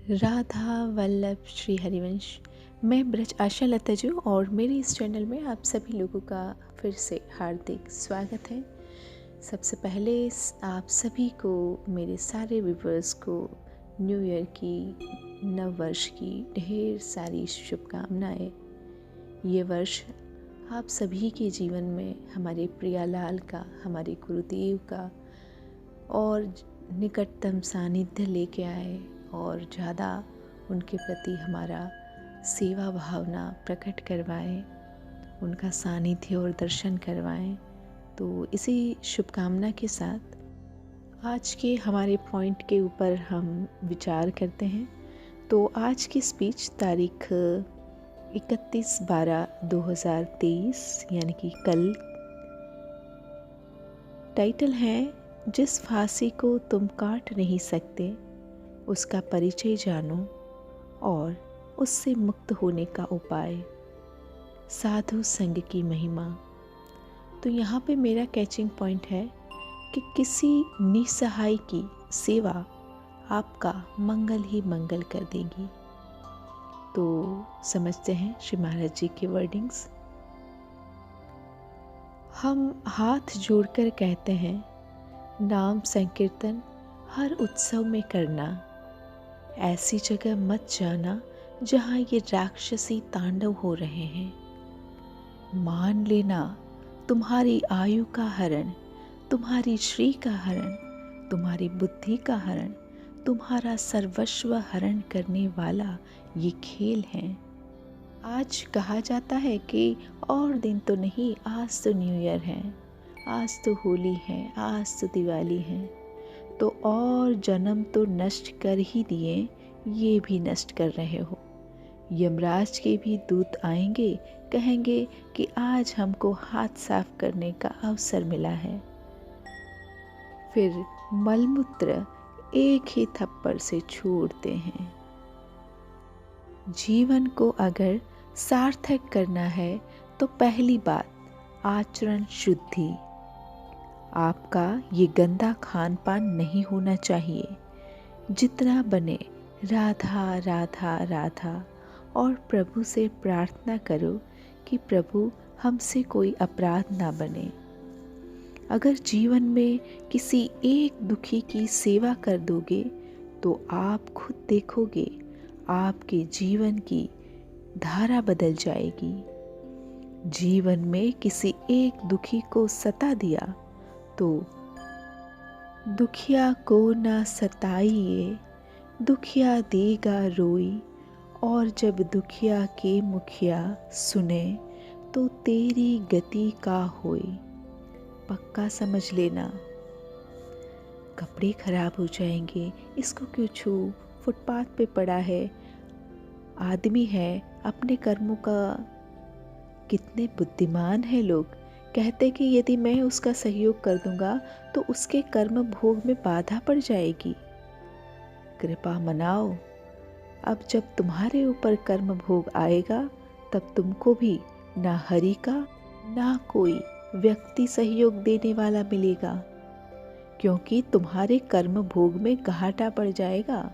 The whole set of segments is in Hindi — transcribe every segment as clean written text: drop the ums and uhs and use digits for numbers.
राधा वल्लभ श्री हरिवंश। मैं ब्रज आशा लता जी और मेरे इस चैनल में आप सभी लोगों का फिर से हार्दिक स्वागत है। सबसे पहले आप सभी को, मेरे सारे व्यूवर्स को न्यू ईयर की, नव वर्ष की ढेर सारी शुभकामनाएं। ये वर्ष आप सभी के जीवन में हमारे प्रियालाल का, हमारे गुरुदेव का और निकटतम सानिध्य लेके आए और ज़्यादा उनके प्रति हमारा सेवा भावना प्रकट करवाएं, उनका सानिध्य और दर्शन करवाएं। तो इसी शुभकामना के साथ आज के हमारे पॉइंट के ऊपर हम विचार करते हैं। तो आज की स्पीच तारीख 31/12/2023 यानी कि कल। टाइटल है, जिस फांसी को तुम काट नहीं सकते उसका परिचय जानो और उससे मुक्त होने का उपाय। साधु संग की महिमा। तो यहाँ पे मेरा कैचिंग पॉइंट है कि किसी निसहाय की सेवा आपका मंगल ही मंगल कर देगी। तो समझते हैं श्री महाराज जी के वर्डिंग्स। हम हाथ जोड़कर कहते हैं, नाम संकीर्तन हर उत्सव में करना। ऐसी जगह मत जाना जहाँ ये राक्षसी तांडव हो रहे हैं। मान लेना तुम्हारी आयु का हरण, तुम्हारी श्री का हरण, तुम्हारी बुद्धि का हरण, तुम्हारा सर्वस्व हरण करने वाला ये खेल है। आज कहा जाता है कि और दिन तो नहीं, आज तो न्यू ईयर है, आज तो होली है, आज तो दिवाली है। तो और जन्म तो नष्ट कर ही दिए, ये भी नष्ट कर रहे हो। यमराज के भी दूत आएंगे, कहेंगे कि आज हमको हाथ साफ करने का अवसर मिला है। फिर मलमूत्र एक ही थप्पड़ से छोड़ते हैं। जीवन को अगर सार्थक करना है तो पहली बात आचरण शुद्धि। आपका ये गंदा खान पान नहीं होना चाहिए। जितना बने राधा राधा राधा और प्रभु से प्रार्थना करो कि प्रभु हमसे कोई अपराध ना बने। अगर जीवन में किसी एक दुखी की सेवा कर दोगे तो आप खुद देखोगे आपके जीवन की धारा बदल जाएगी। जीवन में किसी एक दुखी को सता दिया तो दुखिया को ना सताइए, दुखिया देगा रोई, और जब दुखिया के मुखिया सुने तो तेरी गति का होई। पक्का समझ लेना। कपड़े खराब हो जाएंगे, इसको क्यों छू, फुटपाथ पे पड़ा है, आदमी है, अपने कर्मों का। कितने बुद्धिमान हैं लोग, कहते कि यदि मैं उसका सहयोग कर दूंगा तो उसके कर्म भोग में बाधा पड़ जाएगी। कृपा मनाओ। अब जब तुम्हारे ऊपर कर्म भोग आएगा तब तुमको भी ना हरि का ना कोई व्यक्ति सहयोग देने वाला मिलेगा, क्योंकि तुम्हारे कर्म भोग में घाटा पड़ जाएगा।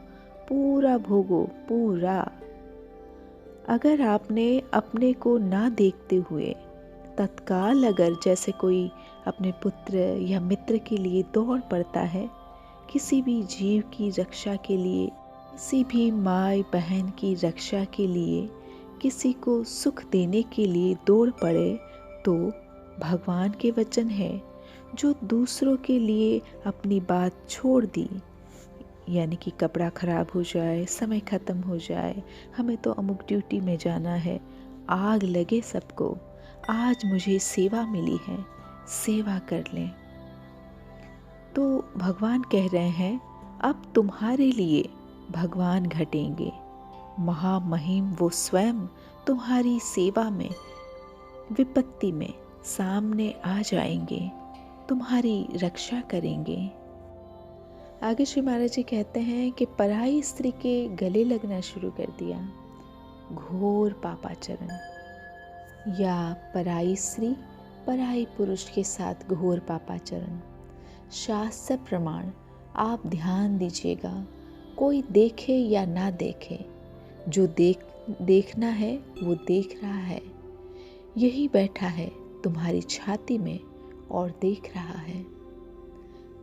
पूरा भोगो, पूरा। अगर आपने अपने को ना देखते हुए तत्काल अगर जैसे कोई अपने पुत्र या मित्र के लिए दौड़ पड़ता है, किसी भी जीव की रक्षा के लिए, किसी भी माँ बहन की रक्षा के लिए, किसी को सुख देने के लिए दौड़ पड़े, तो भगवान के वचन है, जो दूसरों के लिए अपनी बात छोड़ दी, यानी कि कपड़ा खराब हो जाए, समय ख़त्म हो जाए, हमें तो अमुक ड्यूटी में जाना है, आग लगे सबको, आज मुझे सेवा मिली है, सेवा कर लें। तो भगवान कह रहे हैं, अब तुम्हारे लिए भगवान घटेंगे। महामहिम वो स्वयं तुम्हारी सेवा में, विपत्ति में सामने आ जाएंगे, तुम्हारी रक्षा करेंगे। आगे श्री महाराज जी कहते हैं कि पराई स्त्री के गले लगना शुरू कर दिया, घोर पापाचरण। या पराई स्त्री पराई पुरुष के साथ घोर पापाचरण। शास्त्र प्रमाण आप ध्यान दीजिएगा, कोई देखे या ना देखे, जो देखना है वो देख रहा है। यही बैठा है तुम्हारी छाती में और देख रहा है।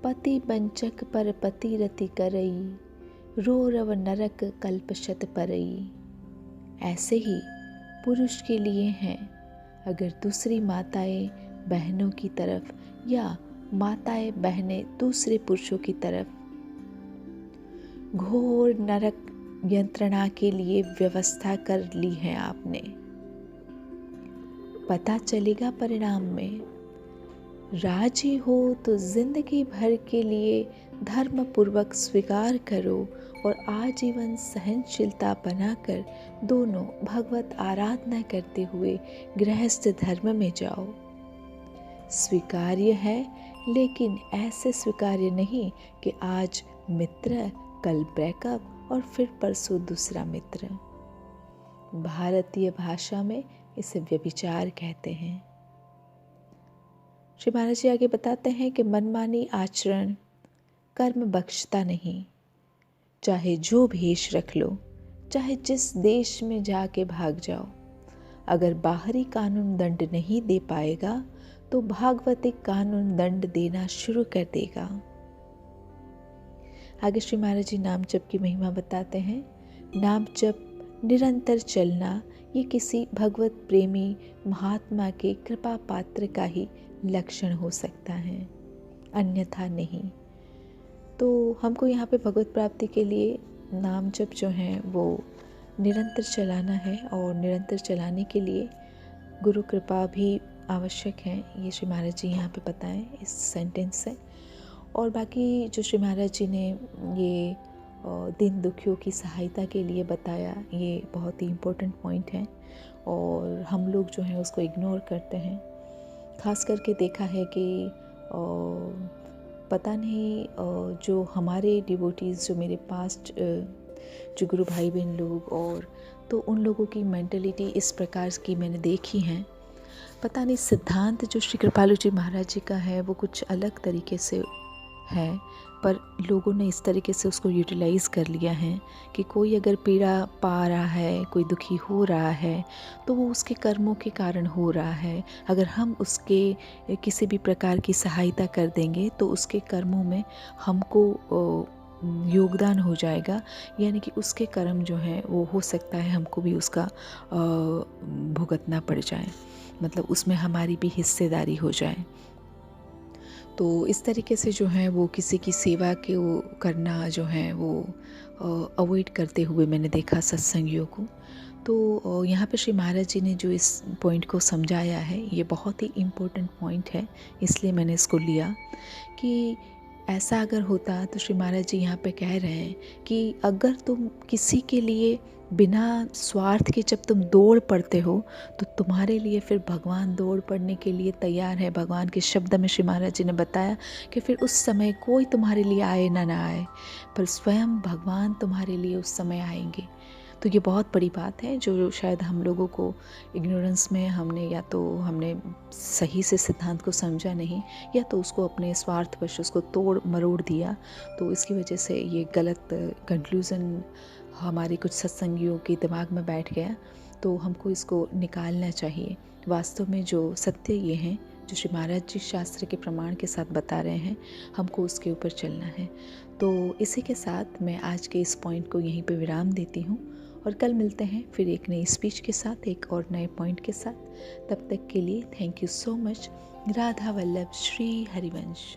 पति बंचक पर पति रति करई, रो रव नरक कल्पशत परई। ऐसे ही पुरुष के लिए हैं, अगर दूसरी माताएं बहनों की तरफ या माताएं बहनें दूसरे पुरुषों की तरफ घोर नरक यंत्रणा के लिए व्यवस्था कर ली है आपने। पता चलेगा परिणाम में। राजी हो तो जिंदगी भर के लिए धर्म पूर्वक स्वीकार करो और आजीवन सहनशीलता बनाकर दोनों भगवत आराधना करते हुए गृहस्थ धर्म में जाओ। स्वीकार्य है, लेकिन ऐसे स्वीकार्य नहीं कि आज मित्र, कल ब्रेकअप और फिर परसों दूसरा मित्र। भारतीय भाषा में इसे व्यभिचार कहते हैं। श्री महाराज जी आगे बताते हैं कि मनमानी आचरण कर्म बख्शता नहीं। चाहे जो भेष रख लो, चाहे जिस देश में जाके भाग जाओ, अगर बाहरी कानून दंड नहीं दे पाएगा तो भागवतिक कानून दंड देना शुरू कर देगा। आगे श्री महाराज जी नाम जप की महिमा बताते हैं। नाम जप निरंतर चलना ये किसी भगवत प्रेमी महात्मा के कृपा पात्र का ही लक्षण हो सकता है, अन्यथा नहीं। तो हमको यहाँ पे भगवत प्राप्ति के लिए नाम जप जो है वो निरंतर चलाना है, और निरंतर चलाने के लिए गुरु कृपा भी आवश्यक है। ये श्री महाराज जी यहाँ पे बताएं इस सेंटेंस से। और बाकी जो श्री महाराज जी ने ये दीन दुखियों की सहायता के लिए बताया, ये बहुत ही इम्पोर्टेंट पॉइंट है और हम लोग जो है उसको इग्नोर करते हैं। खास करके देखा है कि पता नहीं जो हमारे डिवोटीज़, जो मेरे पास्ट जो गुरु भाई बहन लोग, और तो उन लोगों की मेंटलिटी इस प्रकार की मैंने देखी है। पता नहीं सिद्धांत जो श्री कृपालु जी महाराज जी का है वो कुछ अलग तरीके से है, पर लोगों ने इस तरीके से उसको यूटिलाइज़ कर लिया है कि कोई अगर पीड़ा पा रहा है, कोई दुखी हो रहा है, तो वो उसके कर्मों के कारण हो रहा है। अगर हम उसके किसी भी प्रकार की सहायता कर देंगे तो उसके कर्मों में हमको योगदान हो जाएगा, यानी कि उसके कर्म जो हैं वो हो सकता है हमको भी उसका भुगतना पड़ जाए, मतलब उसमें हमारी भी हिस्सेदारी हो जाए। तो इस तरीके से जो है वो किसी की सेवा के वो करना जो है वो अवॉइड करते हुए मैंने देखा सत्संगियों को। तो यहाँ पे श्री महाराज जी ने जो इस पॉइंट को समझाया है ये बहुत ही इम्पोर्टेंट पॉइंट है, इसलिए मैंने इसको लिया कि ऐसा अगर होता तो श्री महाराज जी यहाँ पे कह रहे हैं कि अगर तुम किसी के लिए बिना स्वार्थ के जब तुम दौड़ पड़ते हो तो तुम्हारे लिए फिर भगवान दौड़ पड़ने के लिए तैयार है। भगवान के शब्द में श्री महाराज जी ने बताया कि फिर उस समय कोई तुम्हारे लिए आए ना आए, पर स्वयं भगवान तुम्हारे लिए उस समय आएंगे। तो ये बहुत बड़ी बात है जो शायद हम लोगों को इग्नोरेंस में हमने सही से सिद्धांत को समझा नहीं, या तो उसको अपने स्वार्थवश उसको तोड़ मरोड़ दिया। तो इसकी वजह से ये गलत कंक्लूज़न हमारे कुछ सत्संगियों के दिमाग में बैठ गया। तो हमको इसको निकालना चाहिए। वास्तव में जो सत्य ये हैं जो श्री महाराज जी शास्त्र के प्रमाण के साथ बता रहे हैं, हमको उसके ऊपर चलना है। तो इसी के साथ मैं आज के इस पॉइंट को यहीं पे विराम देती हूँ और कल मिलते हैं फिर एक नई स्पीच के साथ, एक और नए पॉइंट के साथ। तब तक के लिए thank you so much. Radha Vallabh Shri Harivansh.